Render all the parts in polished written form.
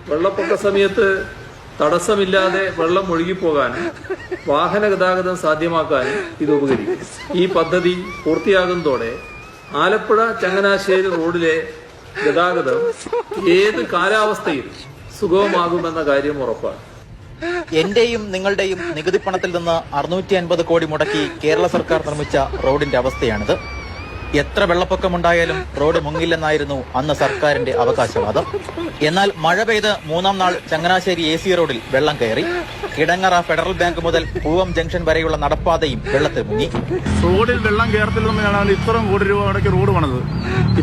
വെള്ളപ്പൊക്ക സമയത്ത് തടസ്സമില്ലാതെ വെള്ളം ഒഴുകിപ്പോകാനും വാഹന ഗതാഗതം സാധ്യമാക്കാനും ഇത് ഉപകരിക്കും. ഈ പദ്ധതി പൂർത്തിയാകുന്നതോടെ ആലപ്പുഴ ചങ്ങനാശ്ശേരി റോഡിലെ ഗതാഗതം ഏത് കാലാവസ്ഥയിൽ സുഗമമാകുമെന്ന കാര്യം ഉറപ്പാണ്. എന്റെയും നിങ്ങളുടെയും നികുതി പണത്തിൽ നിന്ന് 650 കോടി മുടക്കി കേരള സർക്കാർ നിർമ്മിച്ച റോഡിന്റെ അവസ്ഥയാണിത്. എത്ര വെള്ളപ്പൊക്കമുണ്ടായാലും റോഡ് മുങ്ങില്ലെന്നായിരുന്നു അന്ന് സർക്കാരിന്റെ അവകാശവാദം. എന്നാൽ മഴ പെയ്ത് 3-ാം നാൾ ചങ്ങനാശ്ശേരി AC റോഡിൽ വെള്ളം കയറി. കിടങ്ങറ ഫെഡറൽ ബാങ്ക് മുതൽ പൂവം ജംഗ്ഷൻ വരെയുള്ള നടപ്പാതയും വെള്ളത്തിൽ മുങ്ങി. റോഡിൽ വെള്ളം കയറത്തില്ലെന്നാണ് ഇത്രയും കോടി രൂപ മുടക്കി റോഡ് പണിത്.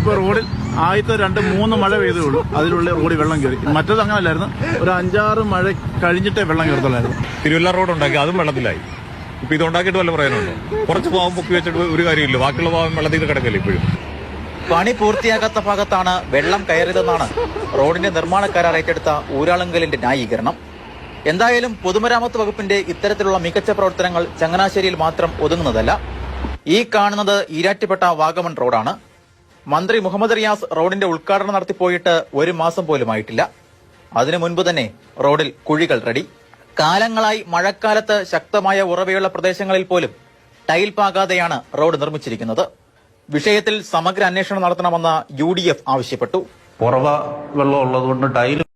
ഇപ്പൊ റോഡിൽ ആദ്യത്തെ 2-3 മഴ പെയ്തുള്ളൂ, അതിലുള്ള റോഡിൽ വെള്ളം കയറി. മറ്റത് അങ്ങനല്ലായിരുന്നു, ഒരു 5-6 മഴ കഴിഞ്ഞിട്ടേ വെള്ളം കയറത്തുള്ളായിരുന്നു. തിരുവല്ല റോഡ് ഉണ്ടാക്കി, അതും വെള്ളത്തിലായി. ഇപ്പൊ ഇതുണ്ടാക്കിയിട്ട് വല്ല പറയാനുണ്ടോ? കുറച്ച് ഭാഗം പൊക്കി വെച്ചിട്ട് ഒരു കാര്യമില്ല, ബാക്കിയുള്ള ഭാഗം വെള്ളത്തിൽ കിടക്കല്ലേ ഇപ്പോഴും. പണി പൂർത്തിയാകാത്ത ഭാഗത്താണ് വെള്ളം കയറിയതെന്നാണ് റോഡിന്റെ നിർമ്മാണ കരാർ ഏറ്റെടുത്ത ഊരാളുങ്കലിന്റെ ന്യായീകരണം. എന്തായാലും പൊതുമരാമത്ത് വകുപ്പിന്റെ ഇത്തരത്തിലുള്ള മികച്ച പ്രവർത്തനങ്ങൾ ചങ്ങനാശ്ശേരിയിൽ മാത്രം ഒതുങ്ങുന്നതല്ല. ഈ കാണുന്നത് ഈരാറ്റുപേട്ട വാഗമൺ റോഡാണ്. മന്ത്രി മുഹമ്മദ് റിയാസ് റോഡിന്റെ ഉദ്ഘാടനം നടത്തിപ്പോയിട്ട് 1 മാസം പോലും ആയിട്ടില്ല. അതിനു മുൻപ് തന്നെ റോഡിൽ കുഴികൾ റെഡി. കാലങ്ങളായി മഴക്കാലത്ത് ശക്തമായ ഉറവയുള്ള പ്രദേശങ്ങളിൽ പോലും ടൈൽ പാകാതെയാണ് റോഡ് നിർമ്മിച്ചിരിക്കുന്നത്. വിഷയത്തിൽ സമഗ്ര അന്വേഷണം നടത്തണമെന്ന് UDF ആവശ്യപ്പെട്ടു. ഉറവ വെള്ളം ഉള്ളതുകൊണ്ട് ടൈൽ